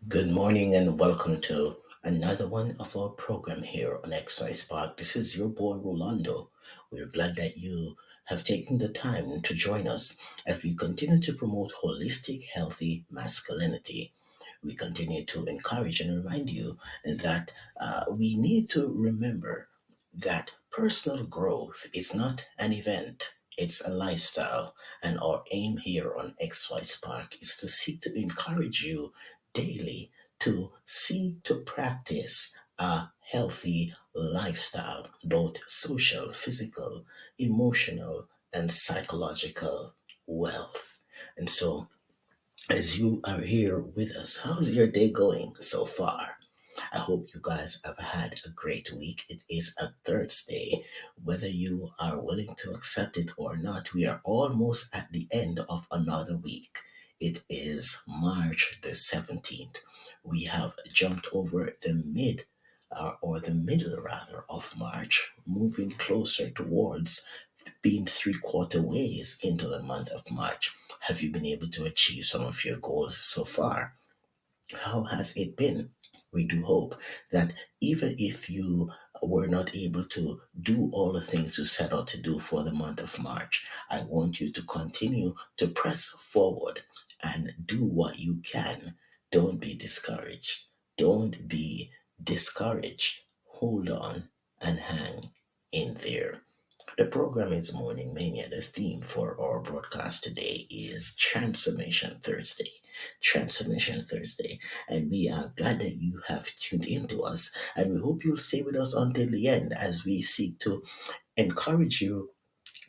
Good morning and welcome to another one of our program here on Exercise Park. This is your boy Rolando. We're glad that you have taken the time to join us as we continue to promote holistic, healthy masculinity. We continue to encourage and remind you that we need to remember that personal growth is not an event. It's a lifestyle, and our aim here on XY Spark is to seek to encourage you daily to seek to practice a healthy lifestyle, both social, physical, emotional, and psychological wealth. And so, as you are here with us, how's your day going so far? I hope you guys have had a great week. It is a Thursday. Whether you are willing to accept it or not, we are almost at the end of another week. It is March the 17th. We have jumped over the mid or the middle rather of March, moving closer towards being three-quarter ways into the month of March. Have you been able to achieve some of your goals so far? How has it been? We do hope that even if you were not able to do all the things you set out to do for the month of March, I want you to continue to press forward and do what you can. Don't be discouraged. Don't be discouraged. Hold on and hang in there. The program is Morning Mania. The theme for our broadcast today is Transformation Thursday. Transformation Thursday. And we are glad that you have tuned in to us. And we hope you'll stay with us until the end as we seek to encourage you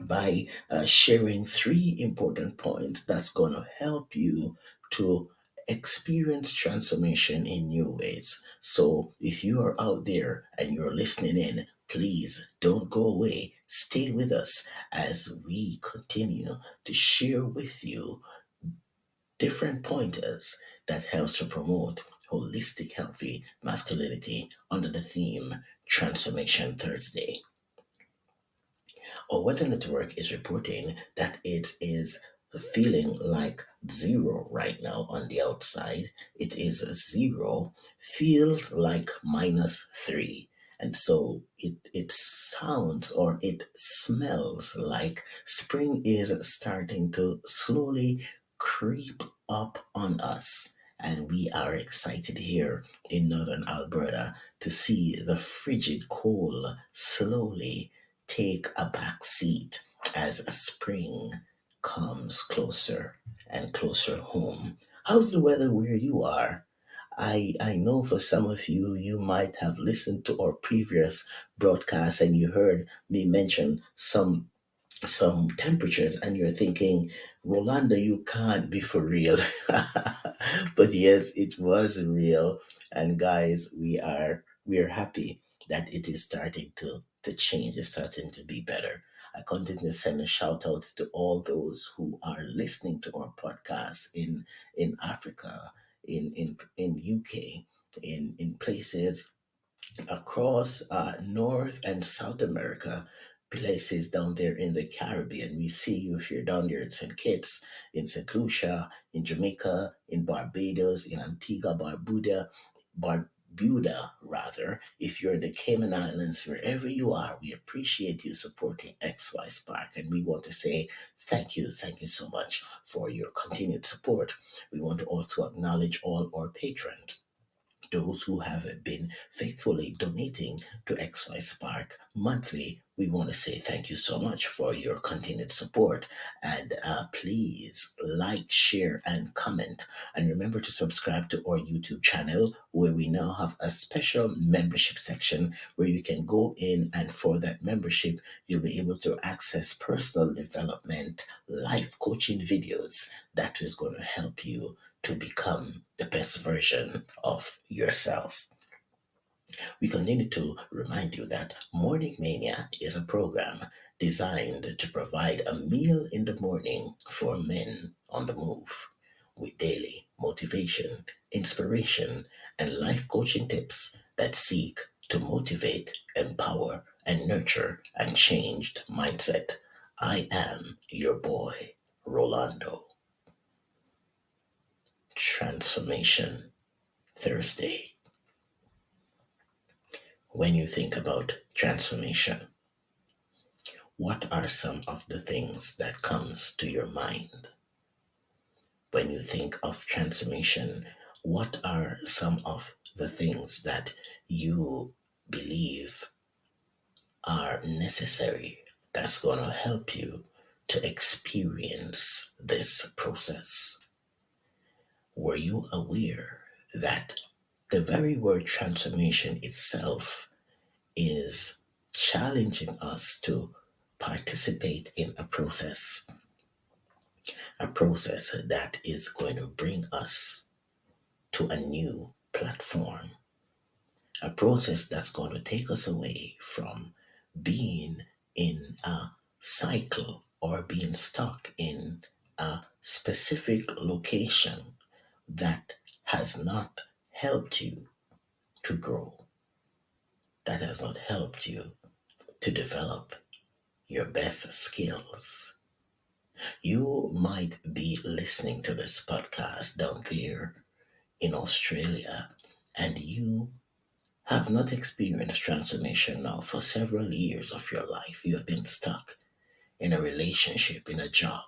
by sharing three important points that's going to help you to experience transformation in new ways. So, if you are out there and you're listening in, please don't go away. Stay with us as we continue to share with you different pointers that helps to promote holistic healthy masculinity under the theme Transformation Thursday. Our weather network is reporting that it is feeling like zero right now on the outside. It is zero, feels like -3. And so it sounds or it smells like spring is starting to slowly creep up on us. And we are excited here in northern Alberta to see the frigid cold slowly take a back seat as spring comes closer and closer home. How's the weather where you are? I know for some of you, you might have listened to our previous broadcast and you heard me mention some temperatures and you're thinking, Rolanda, you can't be for real. But yes, it was real. And guys, we are happy that it is starting to change. It's starting to be better. I continue to send a shout out to all those who are listening to our podcast in Africa, in UK, in places across North and South America, places down there in the Caribbean. We see you if you're down there in St. Kitts, in St. Lucia, in Jamaica, in Barbados, in Antigua, Barbuda, rather. If you're in the Cayman Islands, wherever you are, we appreciate you supporting XY Spark. And we want to say thank you so much for your continued support. We want to also acknowledge all our patrons, those who have been faithfully donating to XY Spark monthly. We want to say thank you so much for your continued support. And please like, share, and comment. And remember to subscribe to our YouTube channel, where we now have a special membership section where you can go in, and for that membership, you'll be able to access personal development, life coaching videos that is going to help you to become the best version of yourself. We continue to remind you that Morning Mania is a program designed to provide a meal in the morning for men on the move, with daily motivation, inspiration, and life coaching tips that seek to motivate, empower, and nurture a changed mindset. I am your boy, Rolando. Transformation Thursday. When you think about transformation, what are some of the things that comes to your mind? When you think of transformation, what are some of the things that you believe are necessary that's going to help you to experience this process? Were you aware that the very word transformation itself is challenging us to participate in a process that is going to bring us to a new platform, a process that's going to take us away from being in a cycle or being stuck in a specific location that has not helped you to grow, that has not helped you to develop your best skills. You might be listening to this podcast down there in Australia, and you have not experienced transformation now for several years of your life. You have been stuck in a relationship, in a job.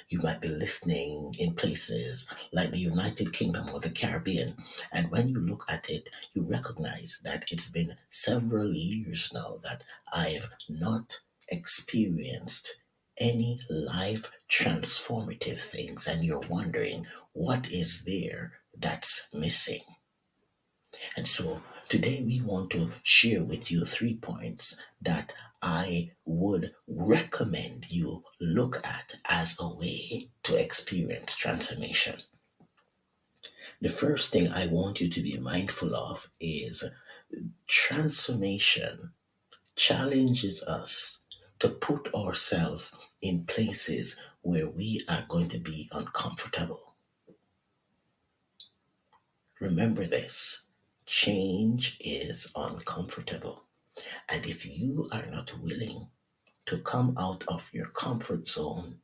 You might be listening in places like the United Kingdom or the Caribbean. And when you look at it, you recognize that it's been several years now that I've not experienced any life transformative things. And you're wondering, what is there that's missing? And so today we want to share with you 3 points that I would recommend you look at as a way to experience transformation. The first thing I want you to be mindful of is transformation challenges us to put ourselves in places where we are going to be uncomfortable. Remember this, change is uncomfortable. And if you are not willing to come out of your comfort zone,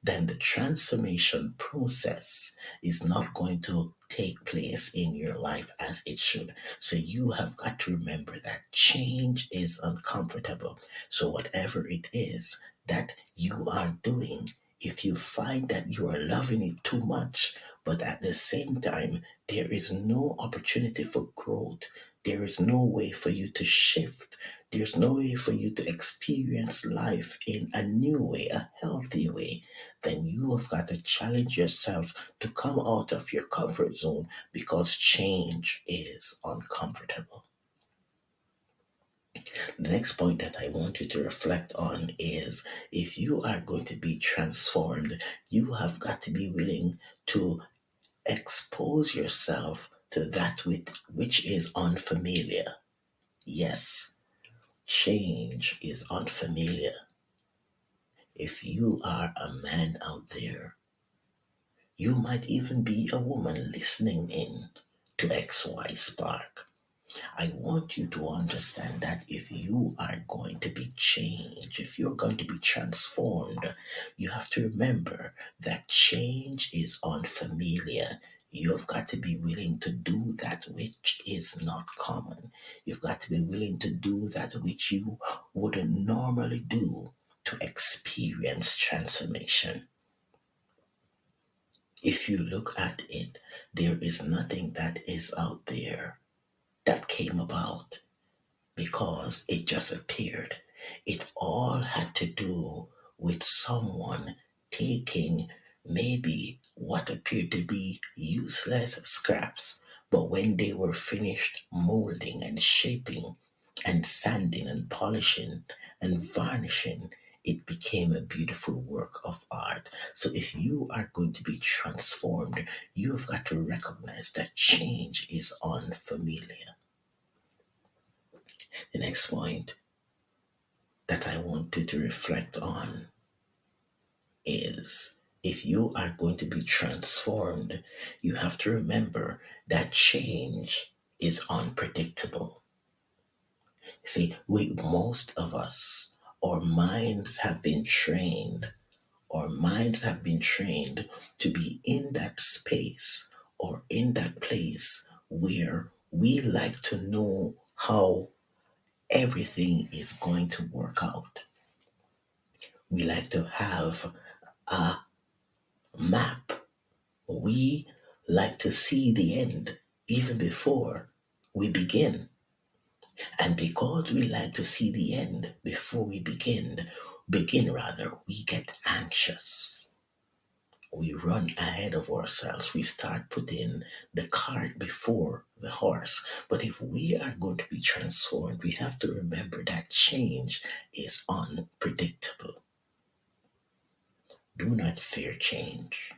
then the transformation process is not going to take place in your life as it should. So you have got to remember that change is uncomfortable. So whatever it is that you are doing, if you find that you are loving it too much, but at the same time, there is no opportunity for growth, there is no way for you to shift, there's no way for you to experience life in a new way, a healthy way, then you have got to challenge yourself to come out of your comfort zone because change is uncomfortable. The next point that I want you to reflect on is if you are going to be transformed, you have got to be willing to expose yourself to that which is unfamiliar. Yes, change is unfamiliar. If you are a man out there, you might even be a woman listening in to XY Spark. I want you to understand that if you are going to be changed, if you're going to be transformed, you have to remember that change is unfamiliar. You've got to be willing to do that which is not common. You've got to be willing to do that which you wouldn't normally do to experience transformation. If you look at it, there is nothing that is out there that came about because it just appeared. It all had to do with someone taking maybe what appeared to be useless scraps, but when they were finished molding and shaping and sanding and polishing and varnishing, it became a beautiful work of art. So if you are going to be transformed, you've got to recognize that change is unfamiliar. The next point that I wanted to reflect on is if you are going to be transformed, you have to remember that change is unpredictable. See, most of us, our minds have been trained, our minds have been trained to be in that space or in that place where we like to know how everything is going to work out. We like to have a map. We like to see the end even before we begin. And because we like to see the end before we begin rather, we get anxious. We run ahead of ourselves. We start putting the cart before the horse. But if we are going to be transformed, we have to remember that change is unpredictable. Do not fear change.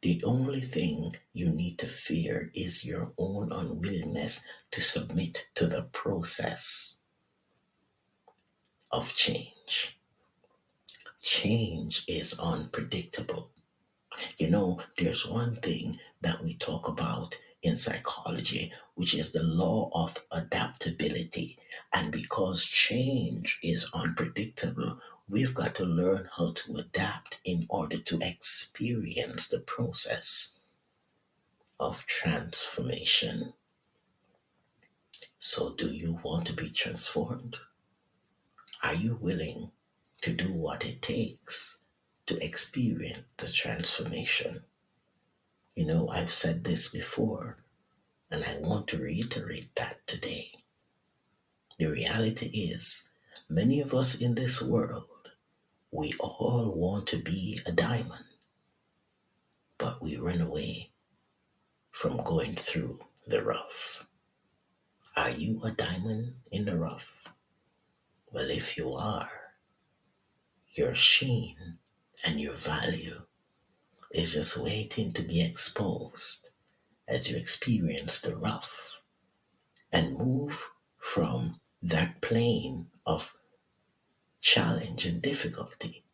The only thing you need to fear is your own unwillingness to submit to the process of change. Change is unpredictable. There's one thing that we talk about in psychology, which is the law of adaptability. And because change is unpredictable, we've got to learn how to adapt in order to experience the process of transformation. So, do you want to be transformed? Are you willing to do what it takes to experience the transformation? I've said this before, and I want to reiterate that today. The reality is, many of us in this world, we all want to be a diamond, but we run away from going through the rough. Are you a diamond in the rough? Well, if you are, your sheen and your value is just waiting to be exposed as you experience the rough and move from that plane of challenge and difficulty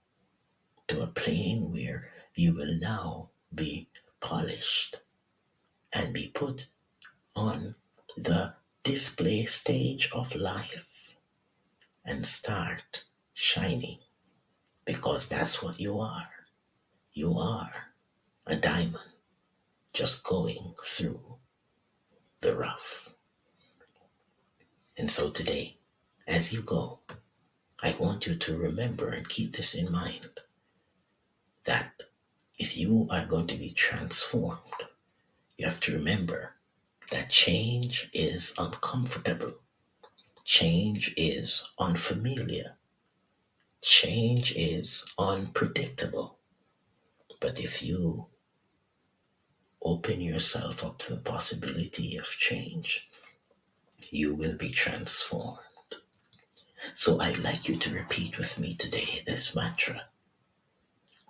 to a plane where you will now be polished and be put on the display stage of life and start shining, because that's what you are. You are a diamond just going through the rough. And so today, as you go, I want you to remember and keep this in mind, that if you are going to be transformed, you have to remember that change is uncomfortable. Change is unfamiliar. Change is unpredictable. But if you open yourself up to the possibility of change, you will be transformed. So I'd like you to repeat with me today this mantra.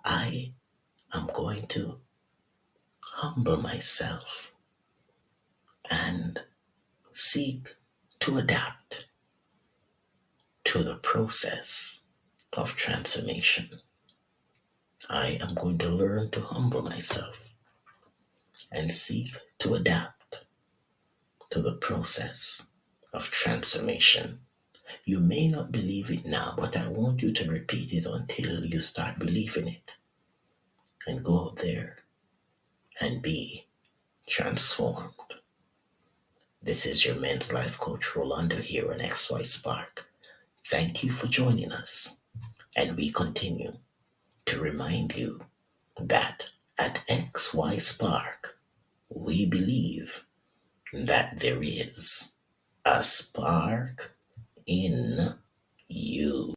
I am going to humble myself and seek to adapt to the process of transformation. I am going to learn to humble myself and seek to adapt to the process of transformation. You may not believe it now, but I want you to repeat it until you start believing it and go out there and be transformed. This is your men's life coach, Rolando, here on XY Spark. Thank you for joining us, and we continue to remind you that at XY Spark, we believe that there is a spark in you.